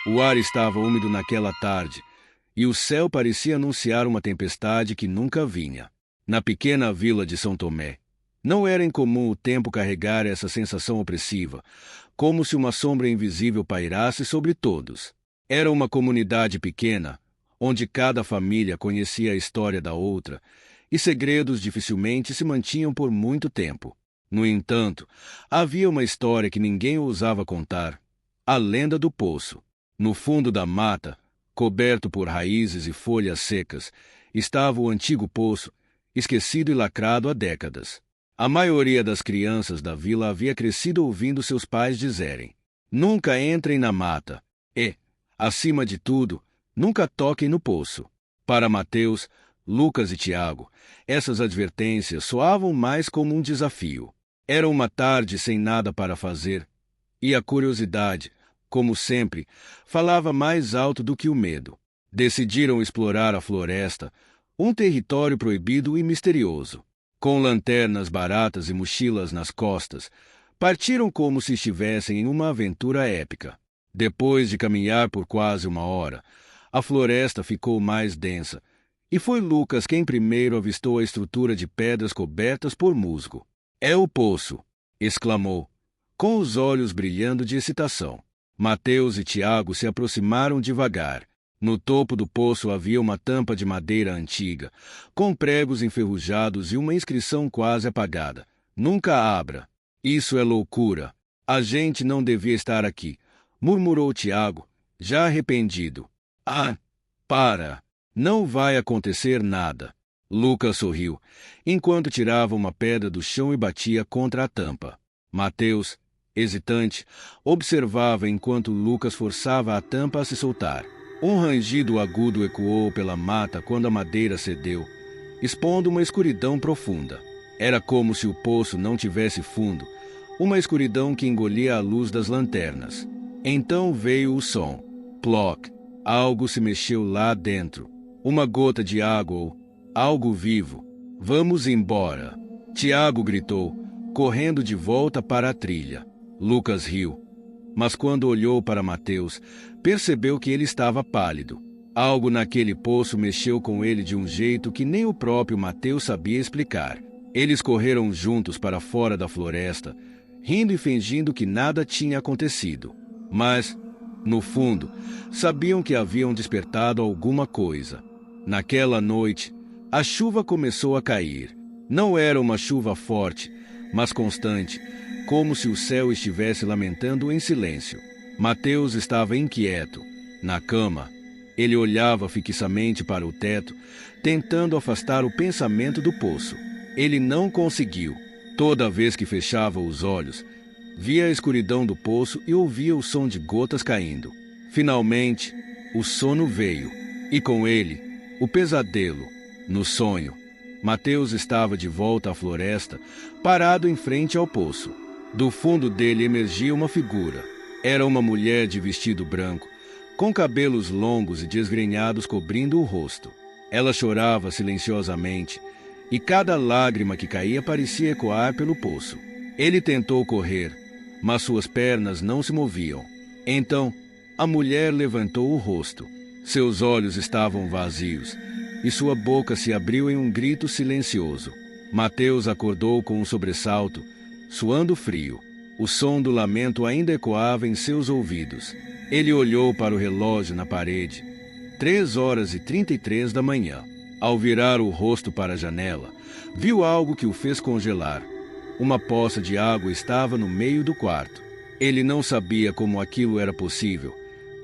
O ar estava úmido naquela tarde, e o céu parecia anunciar uma tempestade que nunca vinha. Na pequena vila de São Tomé, não era incomum o tempo carregar essa sensação opressiva, como se uma sombra invisível pairasse sobre todos. Era uma comunidade pequena, onde cada família conhecia a história da outra, e segredos dificilmente se mantinham por muito tempo. No entanto, havia uma história que ninguém ousava contar: a lenda do poço. No fundo da mata, coberto por raízes e folhas secas, estava o antigo poço, esquecido e lacrado há décadas. A maioria das crianças da vila havia crescido ouvindo seus pais dizerem: nunca entrem na mata e, acima de tudo, nunca toquem no poço. Para Mateus, Lucas e Tiago, essas advertências soavam mais como um desafio. Era uma tarde sem nada para fazer, e a curiosidade, como sempre, falava mais alto do que o medo. Decidiram explorar a floresta, um território proibido e misterioso. Com lanternas baratas e mochilas nas costas, partiram como se estivessem em uma aventura épica. Depois de caminhar por quase 1 hora, a floresta ficou mais densa, e foi Lucas quem primeiro avistou a estrutura de pedras cobertas por musgo. É o poço! Exclamou, com os olhos brilhando de excitação. Mateus e Tiago se aproximaram devagar. No topo do poço havia uma tampa de madeira antiga, com pregos enferrujados e uma inscrição quase apagada: nunca abra. Isso é loucura. A gente não devia estar aqui, murmurou Tiago, já arrependido. Ah, para! Não vai acontecer nada. Lucas sorriu, enquanto tirava uma pedra do chão e batia contra a tampa. Mateus, hesitante, observava enquanto Lucas forçava a tampa a se soltar. Um rangido agudo ecoou pela mata quando a madeira cedeu, expondo uma escuridão profunda. Era como se o poço não tivesse fundo, uma escuridão que engolia a luz das lanternas. Então veio o som. Ploc! Algo se mexeu lá dentro. Uma gota de água ou algo vivo. Vamos embora! Tiago gritou, correndo de volta para a trilha. Lucas riu, mas quando olhou para Mateus, percebeu que ele estava pálido. Algo naquele poço mexeu com ele de um jeito que nem o próprio Mateus sabia explicar. Eles correram juntos para fora da floresta, rindo e fingindo que nada tinha acontecido. Mas, no fundo, sabiam que haviam despertado alguma coisa. Naquela noite, a chuva começou a cair. Não era uma chuva forte, mas constante, como se o céu estivesse lamentando em silêncio. Mateus estava inquieto. Na cama, ele olhava fixamente para o teto, tentando afastar o pensamento do poço. Ele não conseguiu. Toda vez que fechava os olhos, via a escuridão do poço e ouvia o som de gotas caindo. Finalmente, o sono veio, e com ele, o pesadelo. No sonho, Mateus estava de volta à floresta, parado em frente ao poço. Do fundo dele emergia uma figura. Era uma mulher de vestido branco, com cabelos longos e desgrenhados cobrindo o rosto. Ela chorava silenciosamente, e cada lágrima que caía parecia ecoar pelo poço. Ele tentou correr, mas suas pernas não se moviam. Então, a mulher levantou o rosto. Seus olhos estavam vazios, e sua boca se abriu em um grito silencioso. Mateus acordou com um sobressalto, suando frio. O som do lamento ainda ecoava em seus ouvidos. Ele olhou para o relógio na parede. 3h33 da manhã. Ao virar o rosto para a janela, viu algo que o fez congelar. Uma poça de água estava no meio do quarto. Ele não sabia como aquilo era possível,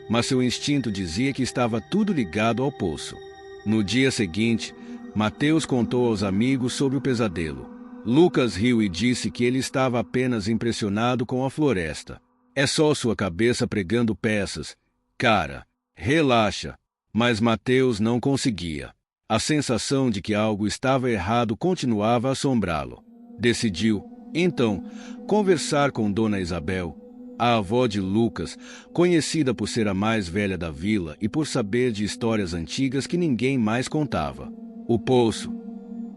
mas seu instinto dizia que estava tudo ligado ao poço. No dia seguinte, Mateus contou aos amigos sobre o pesadelo. Lucas riu e disse que ele estava apenas impressionado com a floresta. É só sua cabeça pregando peças. Cara, relaxa. Mas Mateus não conseguia. A sensação de que algo estava errado continuava a assombrá-lo. Decidiu, então, conversar com Dona Isabel, a avó de Lucas, conhecida por ser a mais velha da vila e por saber de histórias antigas que ninguém mais contava. O poço,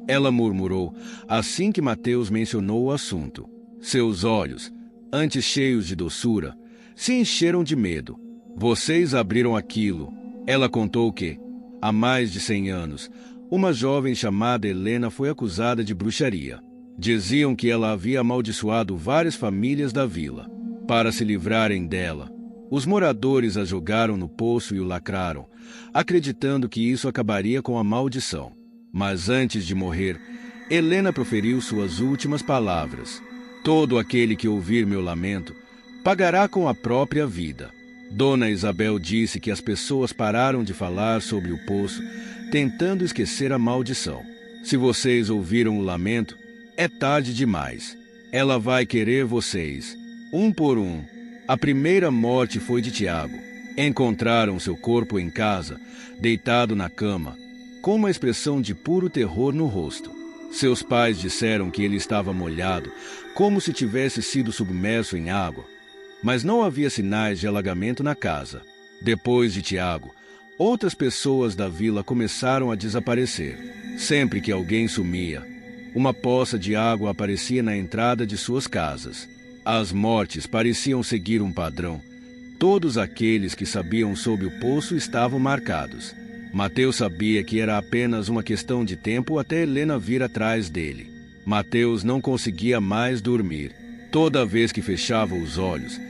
ela murmurou, assim que Mateus mencionou o assunto. Seus olhos, antes cheios de doçura, se encheram de medo. Vocês abriram aquilo. Ela contou que, há mais de 100 anos, uma jovem chamada Helena foi acusada de bruxaria. Diziam que ela havia amaldiçoado várias famílias da vila. Para se livrarem dela, os moradores a jogaram no poço e o lacraram, acreditando que isso acabaria com a maldição. Mas antes de morrer, Helena proferiu suas últimas palavras: todo aquele que ouvir meu lamento pagará com a própria vida. Dona Isabel disse que as pessoas pararam de falar sobre o poço, tentando esquecer a maldição. Se vocês ouviram o lamento, é tarde demais. Ela vai querer vocês, um por um. A primeira morte foi de Tiago. Encontraram seu corpo em casa, deitado na cama, com uma expressão de puro terror no rosto. Seus pais disseram que ele estava molhado, como se tivesse sido submerso em água. Mas não havia sinais de alagamento na casa. Depois de Tiago, outras pessoas da vila começaram a desaparecer. Sempre que alguém sumia, uma poça de água aparecia na entrada de suas casas. As mortes pareciam seguir um padrão. Todos aqueles que sabiam sobre o poço estavam marcados. Mateus sabia que era apenas uma questão de tempo até Helena vir atrás dele. Mateus não conseguia mais dormir. Toda vez que fechava os olhos,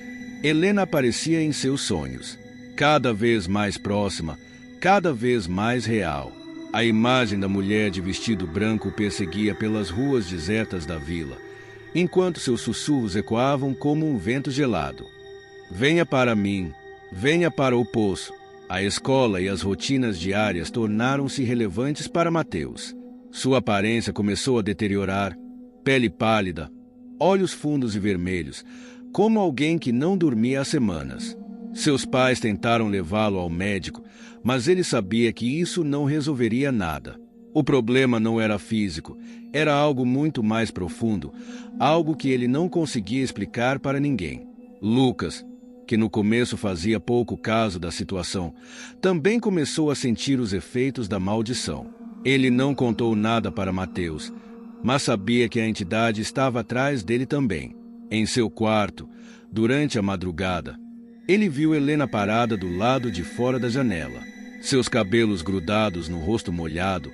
Helena aparecia em seus sonhos. Cada vez mais próxima, cada vez mais real. A imagem da mulher de vestido branco o perseguia pelas ruas desertas da vila, enquanto seus sussurros ecoavam como um vento gelado. Venha para mim, venha para o poço. A escola e as rotinas diárias tornaram-se relevantes para Mateus. Sua aparência começou a deteriorar, pele pálida, olhos fundos e vermelhos, como alguém que não dormia há semanas. Seus pais tentaram levá-lo ao médico, mas ele sabia que isso não resolveria nada. O problema não era físico, era algo muito mais profundo, algo que ele não conseguia explicar para ninguém. Lucas, que no começo fazia pouco caso da situação, também começou a sentir os efeitos da maldição. Ele não contou nada para Mateus, mas sabia que a entidade estava atrás dele também. Em seu quarto, durante a madrugada, ele viu Helena parada do lado de fora da janela, seus cabelos grudados no rosto molhado,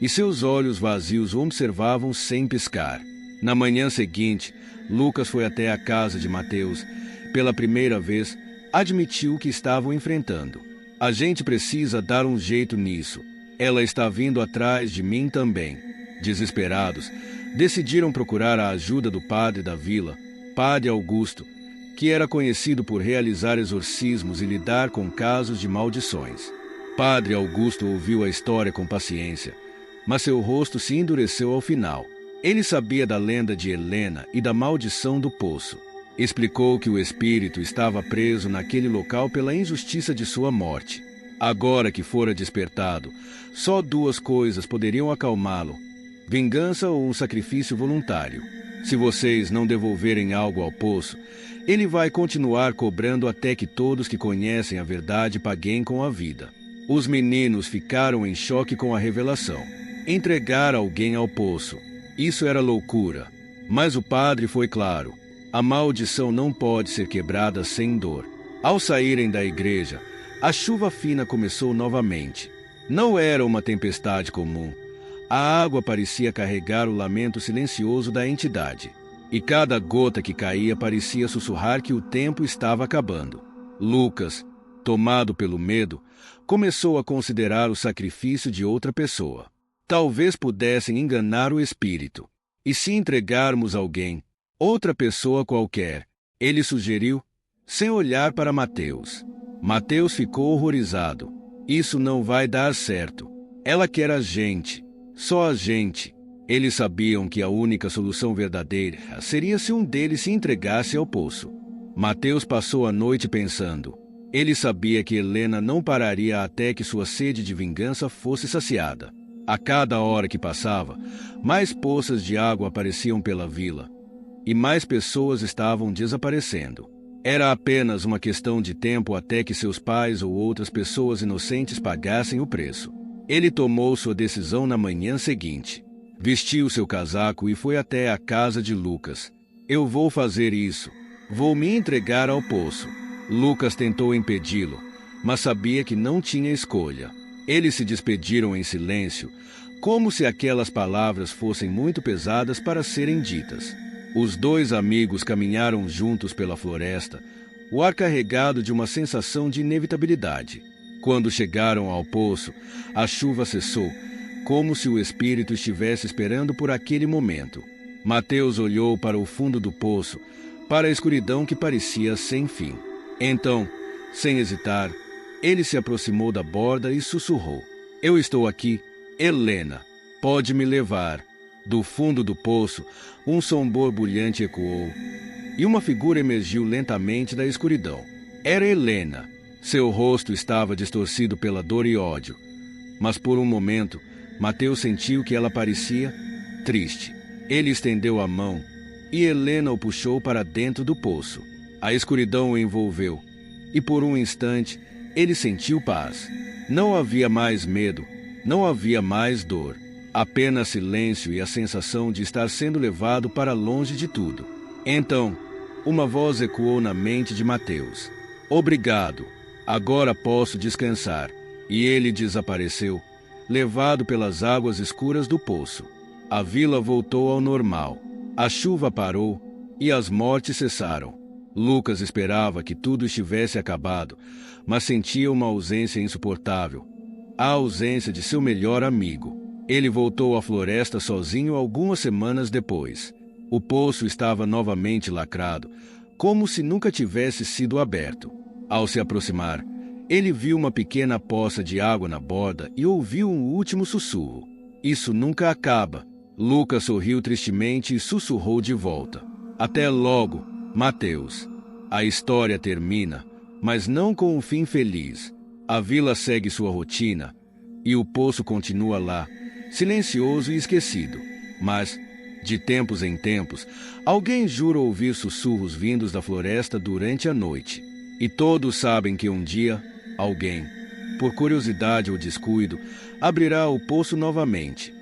e seus olhos vazios o observavam sem piscar. Na manhã seguinte, Lucas foi até a casa de Mateus. Pela primeira vez, admitiu o que estavam enfrentando. A gente precisa dar um jeito nisso. Ela está vindo atrás de mim também. Desesperados, decidiram procurar a ajuda do padre da vila, Padre Augusto, que era conhecido por realizar exorcismos e lidar com casos de maldições. Padre Augusto ouviu a história com paciência, mas seu rosto se endureceu ao final. Ele sabia da lenda de Helena e da maldição do poço. Explicou que o espírito estava preso naquele local pela injustiça de sua morte. Agora que fora despertado, só duas coisas poderiam acalmá-lo: vingança ou um sacrifício voluntário. Se vocês não devolverem algo ao poço, ele vai continuar cobrando até que todos que conhecem a verdade paguem com a vida. Os meninos ficaram em choque com a revelação. Entregar alguém ao poço, isso era loucura. Mas o padre foi claro: a maldição não pode ser quebrada sem dor. Ao saírem da igreja, a chuva fina começou novamente. Não era uma tempestade comum. A água parecia carregar o lamento silencioso da entidade. E cada gota que caía parecia sussurrar que o tempo estava acabando. Lucas, tomado pelo medo, começou a considerar o sacrifício de outra pessoa. Talvez pudessem enganar o espírito. E se entregarmos alguém, outra pessoa qualquer, ele sugeriu, sem olhar para Mateus. Mateus ficou horrorizado. Isso não vai dar certo. Ela quer a gente. Só a gente. Eles sabiam que a única solução verdadeira seria se um deles se entregasse ao poço. Mateus passou a noite pensando. Ele sabia que Helena não pararia até que sua sede de vingança fosse saciada. A cada hora que passava, mais poças de água apareciam pela vila, e mais pessoas estavam desaparecendo. Era apenas uma questão de tempo até que seus pais ou outras pessoas inocentes pagassem o preço. Ele tomou sua decisão na manhã seguinte. Vestiu seu casaco e foi até a casa de Lucas. Eu vou fazer isso. Vou me entregar ao poço. Lucas tentou impedi-lo, mas sabia que não tinha escolha. Eles se despediram em silêncio, como se aquelas palavras fossem muito pesadas para serem ditas. Os dois amigos caminharam juntos pela floresta, o ar carregado de uma sensação de inevitabilidade. Quando chegaram ao poço, a chuva cessou, como se o espírito estivesse esperando por aquele momento. Mateus olhou para o fundo do poço, para a escuridão que parecia sem fim. Então, sem hesitar, ele se aproximou da borda e sussurrou: "Eu estou aqui, Helena. Pode me levar." Do fundo do poço, um som borbulhante ecoou, e uma figura emergiu lentamente da escuridão. Era Helena. Seu rosto estava distorcido pela dor e ódio. Mas por um momento, Mateus sentiu que ela parecia triste. Ele estendeu a mão e Helena o puxou para dentro do poço. A escuridão o envolveu e por um instante ele sentiu paz. Não havia mais medo, não havia mais dor. Apenas silêncio e a sensação de estar sendo levado para longe de tudo. Então, uma voz ecoou na mente de Mateus: "Obrigado, agora posso descansar." E ele desapareceu, levado pelas águas escuras do poço. A vila voltou ao normal. A chuva parou e as mortes cessaram. Lucas esperava que tudo estivesse acabado, mas sentia uma ausência insuportável. A ausência de seu melhor amigo. Ele voltou à floresta sozinho algumas semanas depois. O poço estava novamente lacrado, como se nunca tivesse sido aberto. Ao se aproximar, ele viu uma pequena poça de água na borda e ouviu um último sussurro: "Isso nunca acaba." Lucas sorriu tristemente e sussurrou de volta: "Até logo, Mateus." A história termina, mas não com um fim feliz. A vila segue sua rotina e o poço continua lá, silencioso e esquecido. Mas, de tempos em tempos, alguém jura ouvir sussurros vindos da floresta durante a noite. E todos sabem que um dia, alguém, por curiosidade ou descuido, abrirá o poço novamente.